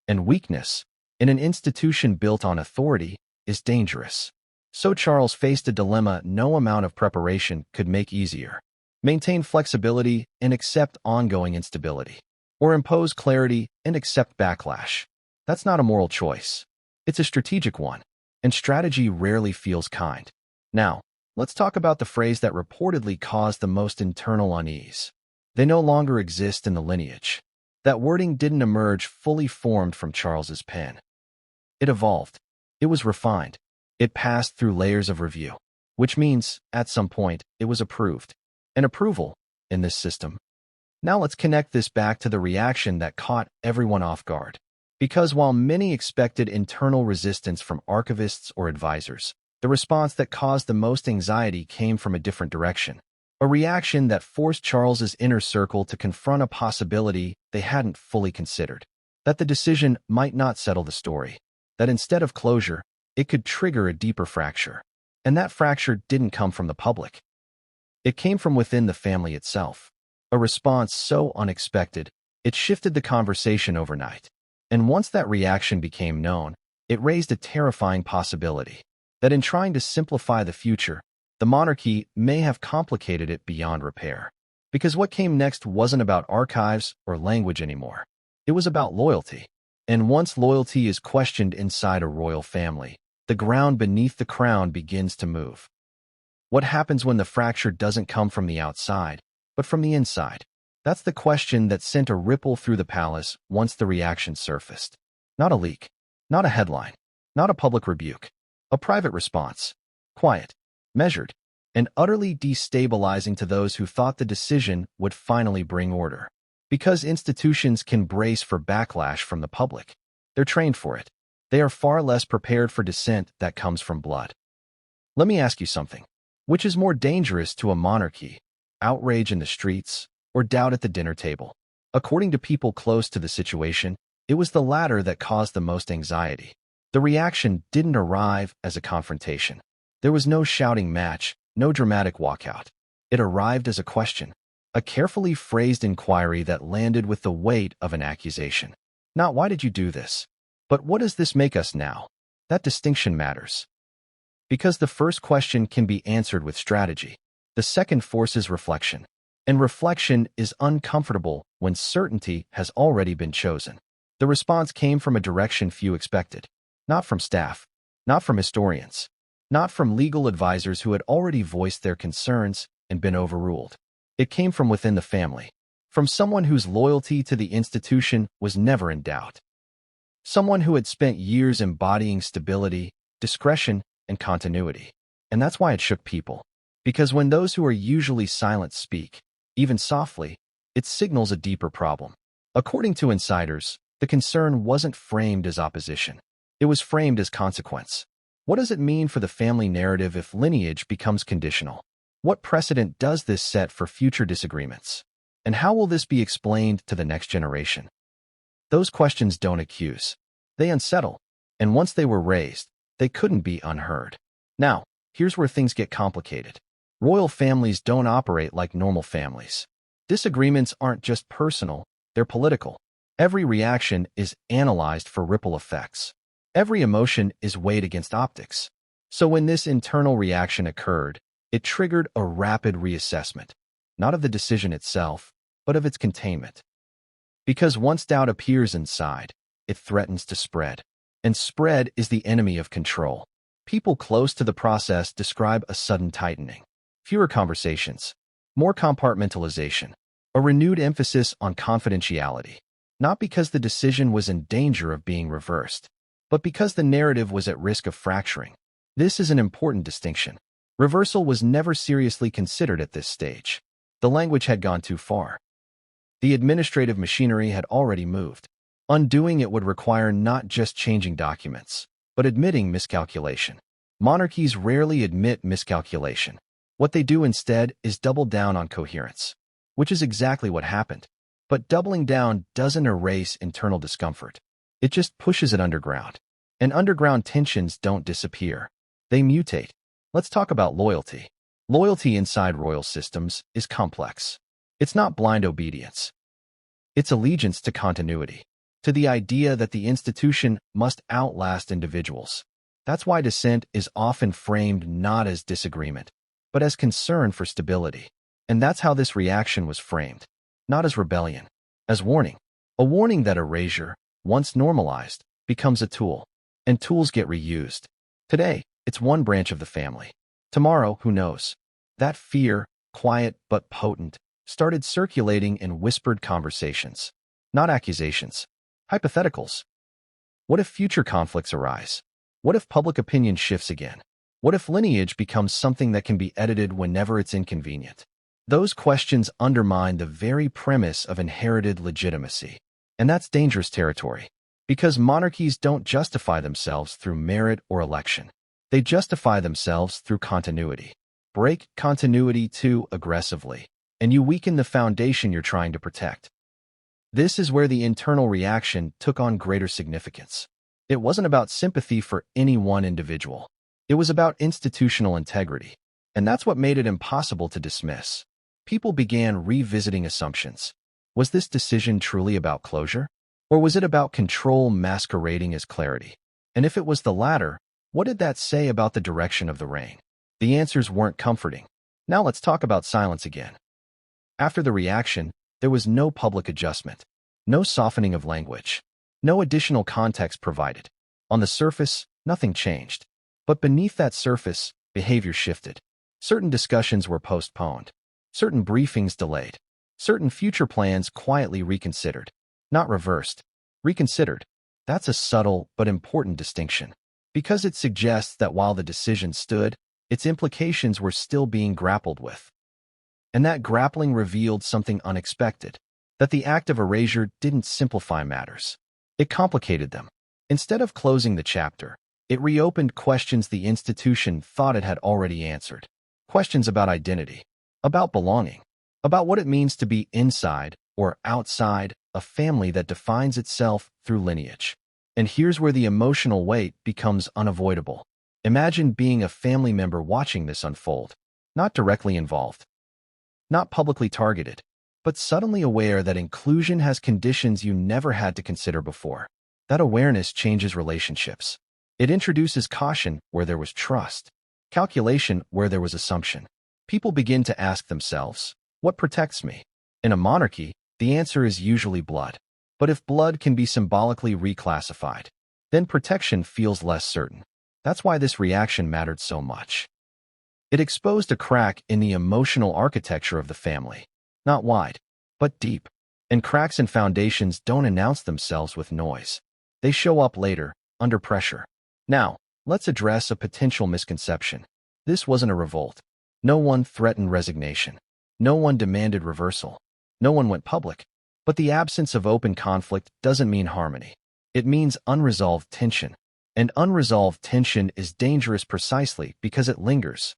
And weakness, in an institution built on authority, is dangerous. So Charles faced a dilemma no amount of preparation could make easier. Maintain flexibility and accept ongoing instability. Or impose clarity and accept backlash. That's not a moral choice. It's a strategic one, and strategy rarely feels kind. Now, let's talk about the phrase that reportedly caused the most internal unease. They no longer exist in the lineage. That wording didn't emerge fully formed from Charles's pen. It evolved. It was refined. It passed through layers of review, which means, at some point, it was approved. And approval, in this system. Now let's connect this back to the reaction that caught everyone off guard. Because while many expected internal resistance from archivists or advisors, the response that caused the most anxiety came from a different direction. A reaction that forced Charles's inner circle to confront a possibility they hadn't fully considered. That the decision might not settle the story. That instead of closure, it could trigger a deeper fracture. And that fracture didn't come from the public. It came from within the family itself. A response so unexpected, it shifted the conversation overnight. And once that reaction became known, it raised a terrifying possibility that in trying to simplify the future, the monarchy may have complicated it beyond repair. Because what came next wasn't about archives or language anymore. It was about loyalty. And once loyalty is questioned inside a royal family, the ground beneath the crown begins to move. What happens when the fracture doesn't come from the outside, but from the inside? That's the question that sent a ripple through the palace once the reaction surfaced. Not a leak, not a headline, not a public rebuke. A private response. Quiet, measured, and utterly destabilizing to those who thought the decision would finally bring order. Because institutions can brace for backlash from the public. They're trained for it. They are far less prepared for dissent that comes from blood. Let me ask you something. Which is more dangerous to a monarchy? Outrage in the streets, or doubt at the dinner table? According to people close to the situation, it was the latter that caused the most anxiety. The reaction didn't arrive as a confrontation. There was no shouting match, no dramatic walkout. It arrived as a question, a carefully phrased inquiry that landed with the weight of an accusation. Not "why did you do this?" but "what does this make us now?" That distinction matters. Because the first question can be answered with strategy. The second forces reflection. And reflection is uncomfortable when certainty has already been chosen. The response came from a direction few expected. Not from staff. Not from historians. Not from legal advisors who had already voiced their concerns and been overruled. It came from within the family. From someone whose loyalty to the institution was never in doubt. Someone who had spent years embodying stability, discretion, and continuity. And that's why it shook people. Because when those who are usually silent speak, even softly, it signals a deeper problem. According to insiders, the concern wasn't framed as opposition. It was framed as consequence. What does it mean for the family narrative if lineage becomes conditional? What precedent does this set for future disagreements? And how will this be explained to the next generation? Those questions don't accuse. They unsettle. And once they were raised, they couldn't be unheard. Now, here's where things get complicated. Royal families don't operate like normal families. Disagreements aren't just personal, they're political. Every reaction is analyzed for ripple effects. Every emotion is weighed against optics. So when this internal reaction occurred, it triggered a rapid reassessment, not of the decision itself, but of its containment. Because once doubt appears inside, it threatens to spread. And spread is the enemy of control. People close to the process describe a sudden tightening. Fewer conversations, more compartmentalization, a renewed emphasis on confidentiality. Not because the decision was in danger of being reversed, but because the narrative was at risk of fracturing. This is an important distinction. Reversal was never seriously considered at this stage. The language had gone too far. The administrative machinery had already moved. Undoing it would require not just changing documents, but admitting miscalculation. Monarchies rarely admit miscalculation. What they do instead is double down on coherence, which is exactly what happened. But doubling down doesn't erase internal discomfort. It just pushes it underground. And underground tensions don't disappear. They mutate. Let's talk about loyalty. Loyalty inside royal systems is complex. It's not blind obedience. It's allegiance to continuity, to the idea that the institution must outlast individuals. That's why dissent is often framed not as disagreement, but as concern for stability. And that's how this reaction was framed, not as rebellion, as warning. A warning that erasure, once normalized, becomes a tool, and tools get reused. Today, it's one branch of the family. Tomorrow, who knows? That fear, quiet but potent, started circulating in whispered conversations, not accusations, hypotheticals. What if future conflicts arise? What if public opinion shifts again? What if lineage becomes something that can be edited whenever it's inconvenient? Those questions undermine the very premise of inherited legitimacy. And that's dangerous territory, because monarchies don't justify themselves through merit or election. They justify themselves through continuity. Break continuity too aggressively, and you weaken the foundation you're trying to protect. This is where the internal reaction took on greater significance. It wasn't about sympathy for any one individual. It was about institutional integrity, and that's what made it impossible to dismiss. People began revisiting assumptions. Was this decision truly about closure? Or was it about control masquerading as clarity? And if it was the latter, what did that say about the direction of the reign? The answers weren't comforting. Now let's talk about silence again. After the reaction, there was no public adjustment, no softening of language, no additional context provided. On the surface, nothing changed. But beneath that surface, behavior shifted. Certain discussions were postponed. Certain briefings delayed. Certain future plans quietly reconsidered. Not reversed. Reconsidered. That's a subtle but important distinction, because it suggests that while the decision stood, its implications were still being grappled with. And that grappling revealed something unexpected, that the act of erasure didn't simplify matters. It complicated them. Instead of closing the chapter, it reopened questions the institution thought it had already answered. Questions about identity, about belonging, about what it means to be inside or outside a family that defines itself through lineage. And here's where the emotional weight becomes unavoidable. Imagine being a family member watching this unfold, not directly involved, not publicly targeted, but suddenly aware that inclusion has conditions you never had to consider before. That awareness changes relationships. It introduces caution where there was trust, calculation where there was assumption. People begin to ask themselves, what protects me? In a monarchy, the answer is usually blood. But if blood can be symbolically reclassified, then protection feels less certain. That's why this reaction mattered so much. It exposed a crack in the emotional architecture of the family. Not wide, but deep. And cracks in foundations don't announce themselves with noise. They show up later, under pressure. Now, let's address a potential misconception. This wasn't a revolt. No one threatened resignation. No one demanded reversal. No one went public. But the absence of open conflict doesn't mean harmony. It means unresolved tension. And unresolved tension is dangerous precisely because it lingers.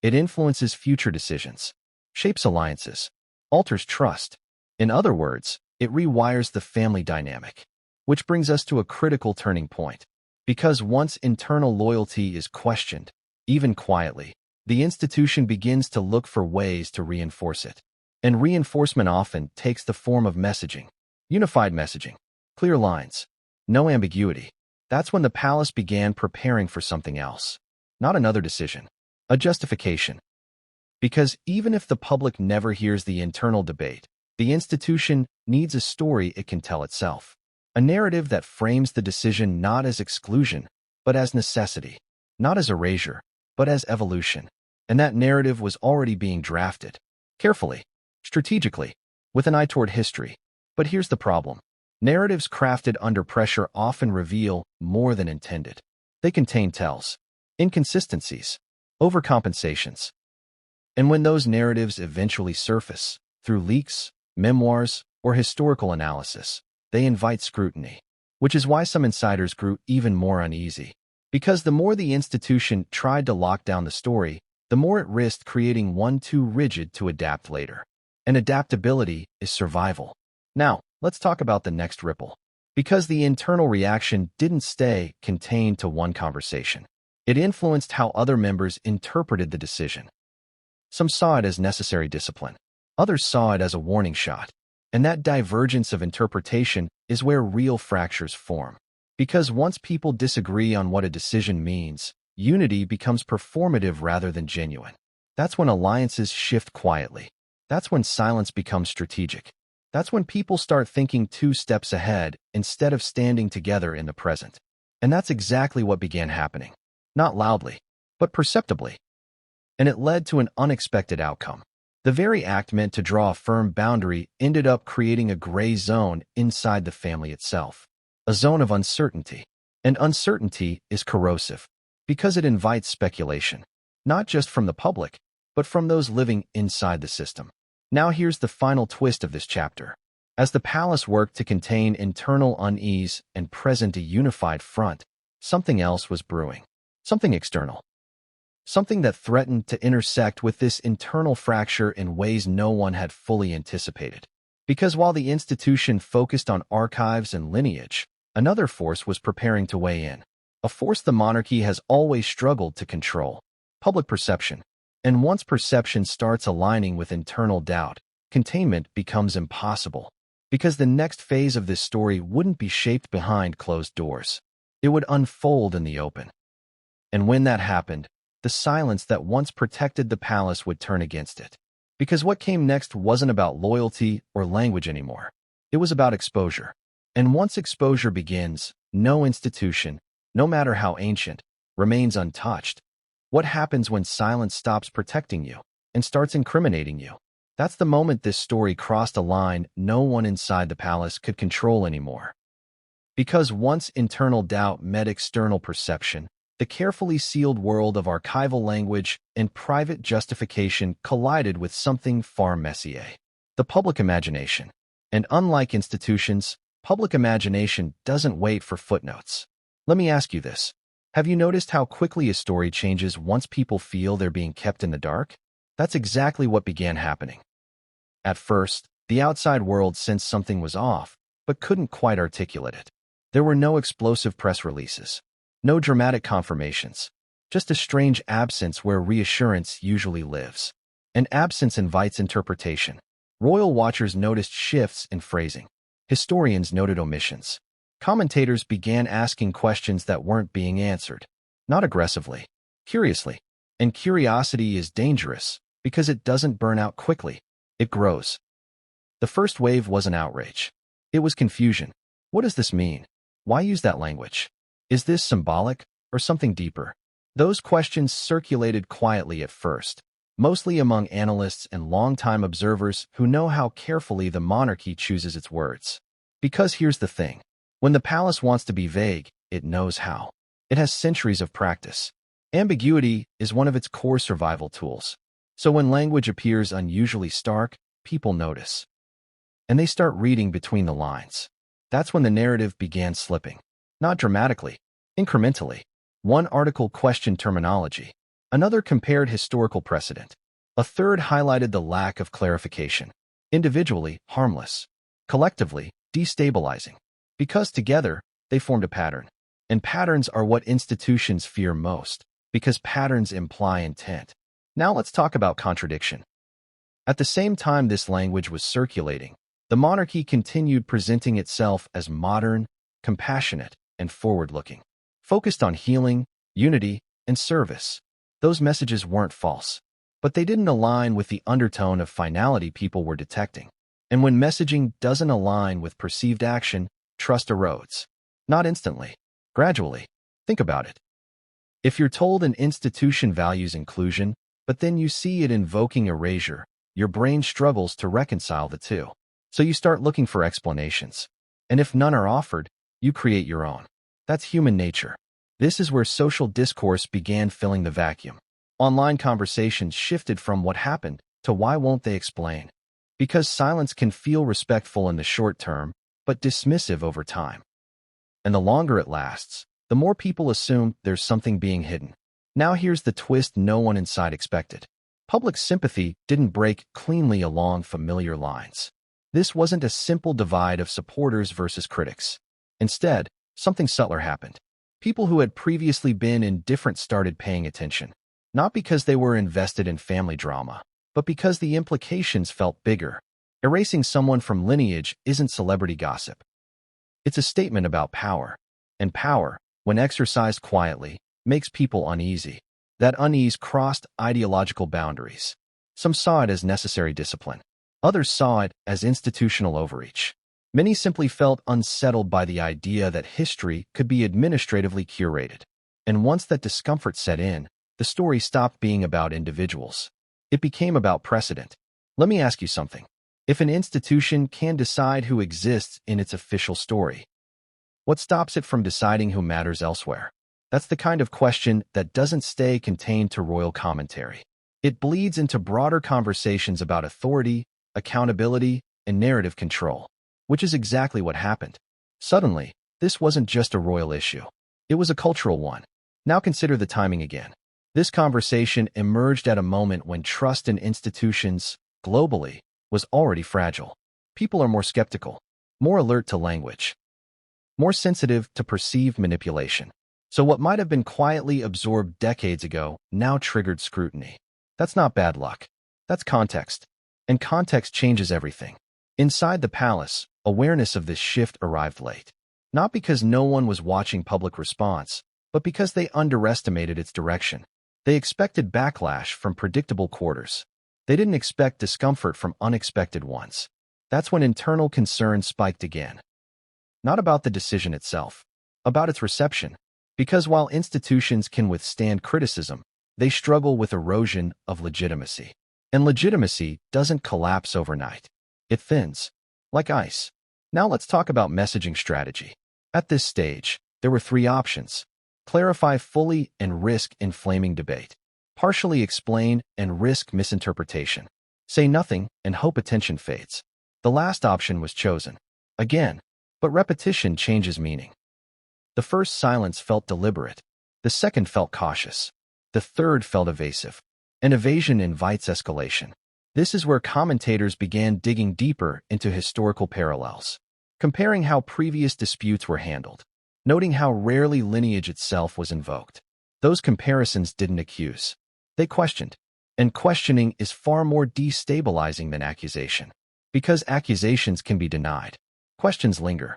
It influences future decisions, shapes alliances, alters trust. In other words, it rewires the family dynamic. Which brings us to a critical turning point. Because once internal loyalty is questioned, even quietly, the institution begins to look for ways to reinforce it. And reinforcement often takes the form of messaging. Unified messaging. Clear lines. No ambiguity. That's when the palace began preparing for something else. Not another decision. A justification. Because even if the public never hears the internal debate, the institution needs a story it can tell itself. A narrative that frames the decision not as exclusion, but as necessity. Not as erasure, but as evolution. And that narrative was already being drafted. Carefully. Strategically. With an eye toward history. But here's the problem. Narratives crafted under pressure often reveal more than intended. They contain tells, inconsistencies, overcompensations. And when those narratives eventually surface, through leaks, memoirs, or historical analysis, they invite scrutiny. Which is why some insiders grew even more uneasy. Because the more the institution tried to lock down the story, the more it risked creating one too rigid to adapt later. And adaptability is survival. Now, let's talk about the next ripple. Because the internal reaction didn't stay contained to one conversation. It influenced how other members interpreted the decision. Some saw it as necessary discipline. Others saw it as a warning shot. And that divergence of interpretation is where real fractures form. Because once people disagree on what a decision means, unity becomes performative rather than genuine. That's when alliances shift quietly. That's when silence becomes strategic. That's when people start thinking 2 steps ahead instead of standing together in the present. And that's exactly what began happening. Not loudly, but perceptibly. And it led to an unexpected outcome. The very act meant to draw a firm boundary ended up creating a gray zone inside the family itself. A zone of uncertainty. And uncertainty is corrosive because it invites speculation, not just from the public, but from those living inside the system. Now here's the final twist of this chapter. As the palace worked to contain internal unease and present a unified front, something else was brewing. Something external. Something that threatened to intersect with this internal fracture in ways no one had fully anticipated. Because while the institution focused on archives and lineage, another force was preparing to weigh in. A force the monarchy has always struggled to control. Public perception. And once perception starts aligning with internal doubt, containment becomes impossible. Because the next phase of this story wouldn't be shaped behind closed doors. It would unfold in the open. And when that happened, the silence that once protected the palace would turn against it. Because what came next wasn't about loyalty or language anymore. It was about exposure. And once exposure begins, no institution, no matter how ancient, remains untouched. What happens when silence stops protecting you and starts incriminating you? That's the moment this story crossed a line no one inside the palace could control anymore. Because once internal doubt met external perception, the carefully sealed world of archival language and private justification collided with something far messier. The public imagination. And unlike institutions, public imagination doesn't wait for footnotes. Let me ask you this. Have you noticed how quickly a story changes once people feel they're being kept in the dark? That's exactly what began happening. At first, the outside world sensed something was off, but couldn't quite articulate it. There were no explosive press releases, no dramatic confirmations, just a strange absence where reassurance usually lives. And absence invites interpretation. Royal watchers noticed shifts in phrasing. Historians noted omissions. Commentators began asking questions that weren't being answered, not aggressively, curiously. And curiosity is dangerous because it doesn't burn out quickly. It grows. The first wave wasn't outrage. It was confusion. What does this mean? Why use that language? Is this symbolic or something deeper? Those questions circulated quietly at first, mostly among analysts and longtime observers who know how carefully the monarchy chooses its words. Because here's the thing. When the palace wants to be vague, it knows how. It has centuries of practice. Ambiguity is one of its core survival tools. So when language appears unusually stark, people notice. And they start reading between the lines. That's when the narrative began slipping. Not dramatically, incrementally. One article questioned terminology. Another compared historical precedent. A third highlighted the lack of clarification. Individually, harmless. Collectively, destabilizing. Because together, they formed a pattern. And patterns are what institutions fear most, because patterns imply intent. Now let's talk about contradiction. At the same time this language was circulating, the monarchy continued presenting itself as modern, compassionate, and forward-looking, focused on healing, unity, and service. Those messages weren't false, but they didn't align with the undertone of finality people were detecting. And when messaging doesn't align with perceived action, trust erodes. Not instantly, gradually. Think about it. If you're told an institution values inclusion, but then you see it invoking erasure, your brain struggles to reconcile the two. So you start looking for explanations. And if none are offered, you create your own. That's human nature. This is where social discourse began filling the vacuum. Online conversations shifted from what happened to why won't they explain? Because silence can feel respectful in the short term, but dismissive over time. And the longer it lasts, the more people assume there's something being hidden. Now here's the twist no one inside expected. Public sympathy didn't break cleanly along familiar lines. This wasn't a simple divide of supporters versus critics. Instead, something subtler happened. People who had previously been indifferent started paying attention, not because they were invested in family drama, but because the implications felt bigger. Erasing someone from lineage isn't celebrity gossip. It's a statement about power. And power, when exercised quietly, makes people uneasy. That unease crossed ideological boundaries. Some saw it as necessary discipline. Others saw it as institutional overreach. Many simply felt unsettled by the idea that history could be administratively curated. And once that discomfort set in, the story stopped being about individuals. It became about precedent. Let me ask you something. If an institution can decide who exists in its official story, what stops it from deciding who matters elsewhere? That's the kind of question that doesn't stay contained to royal commentary. It bleeds into broader conversations about authority, accountability, and narrative control, which is exactly what happened. Suddenly, this wasn't just a royal issue. It was a cultural one. Now consider the timing again. This conversation emerged at a moment when trust in institutions, globally, was already fragile. People are more skeptical, more alert to language, more sensitive to perceived manipulation. So what might have been quietly absorbed decades ago now triggered scrutiny. That's not bad luck. That's context. And context changes everything. Inside the palace, awareness of this shift arrived late. Not because no one was watching public response, but because they underestimated its direction. They expected backlash from predictable quarters. They didn't expect discomfort from unexpected ones. That's when internal concern spiked again. Not about the decision itself, about its reception. Because while institutions can withstand criticism, they struggle with erosion of legitimacy. And legitimacy doesn't collapse overnight. It thins, like ice. Now let's talk about messaging strategy. At this stage, there were three options: clarify fully and risk inflaming debate, partially explain and risk misinterpretation, say nothing and hope attention fades. The last option was chosen. Again, but repetition changes meaning. The first silence felt deliberate. The second felt cautious. The third felt evasive. And evasion invites escalation. This is where commentators began digging deeper into historical parallels, comparing how previous disputes were handled, noting how rarely lineage itself was invoked. Those comparisons didn't accuse. They questioned. And questioning is far more destabilizing than accusation. Because accusations can be denied, questions linger.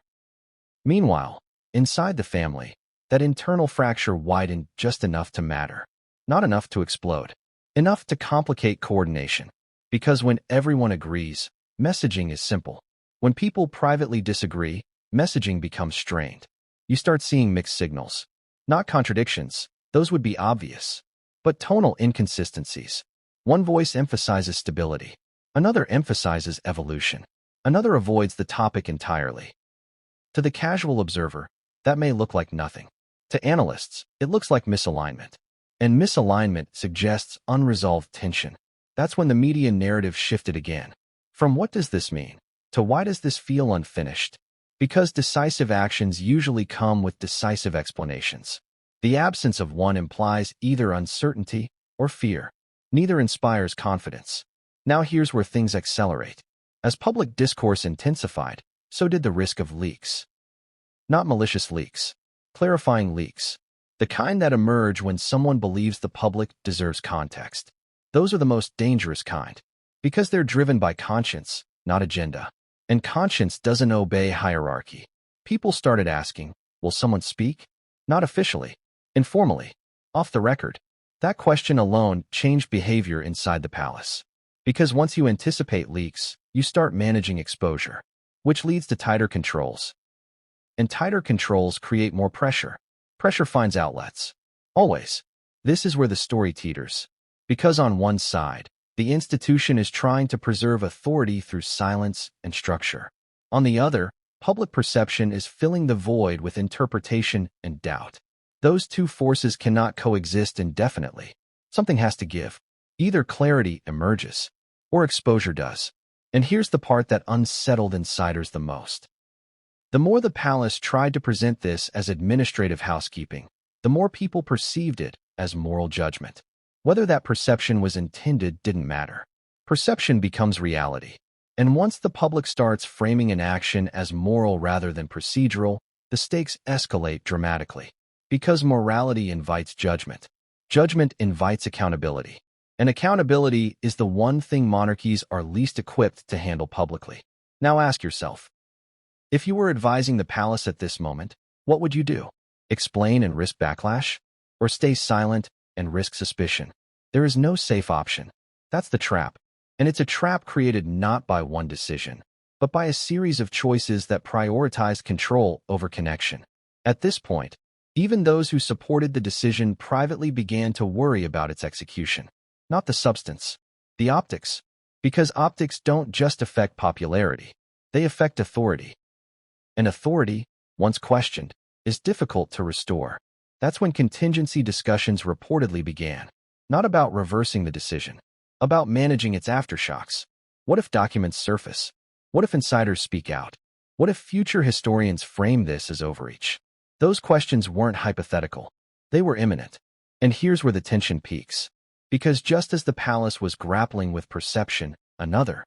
Meanwhile, inside the family, that internal fracture widened just enough to matter. Not enough to explode. Enough to complicate coordination. Because when everyone agrees, messaging is simple. When people privately disagree, messaging becomes strained. You start seeing mixed signals. Not contradictions, those would be obvious, but tonal inconsistencies. One voice emphasizes stability. Another emphasizes evolution. Another avoids the topic entirely. To the casual observer, that may look like nothing. To analysts, it looks like misalignment. And misalignment suggests unresolved tension. That's when the media narrative shifted again. From what does this mean to why does this feel unfinished? Because decisive actions usually come with decisive explanations. The absence of one implies either uncertainty or fear. Neither inspires confidence. Now here's where things accelerate. As public discourse intensified, so did the risk of leaks. Not malicious leaks. Clarifying leaks. The kind that emerge when someone believes the public deserves context. Those are the most dangerous kind. Because they're driven by conscience, not agenda. And conscience doesn't obey hierarchy. People started asking, will someone speak? Not officially. Informally. Off the record. That question alone changed behavior inside the palace. Because once you anticipate leaks, you start managing exposure, which leads to tighter controls. And tighter controls create more pressure. Pressure finds outlets. Always. This is where the story teeters. Because on one side, the institution is trying to preserve authority through silence and structure. On the other, public perception is filling the void with interpretation and doubt. Those two forces cannot coexist indefinitely. Something has to give. Either clarity emerges, or exposure does. And here's the part that unsettled insiders the most. The more the palace tried to present this as administrative housekeeping, the more people perceived it as moral judgment. Whether that perception was intended didn't matter. Perception becomes reality. And once the public starts framing an action as moral rather than procedural, the stakes escalate dramatically. Because morality invites judgment. Judgment invites accountability. And accountability is the one thing monarchies are least equipped to handle publicly. Now ask yourself, if you were advising the palace at this moment, what would you do? Explain and risk backlash? Or stay silent and risk suspicion? There is no safe option. That's the trap. And it's a trap created not by one decision, but by a series of choices that prioritized control over connection. At this point, even those who supported the decision privately began to worry about its execution. Not the substance, the optics. Because optics don't just affect popularity, they affect authority. And authority, once questioned, is difficult to restore. That's when contingency discussions reportedly began. Not about reversing the decision, about managing its aftershocks. What if documents surface? What if insiders speak out? What if future historians frame this as overreach? Those questions weren't hypothetical. They were imminent. And here's where the tension peaks. Because just as the palace was grappling with perception, another,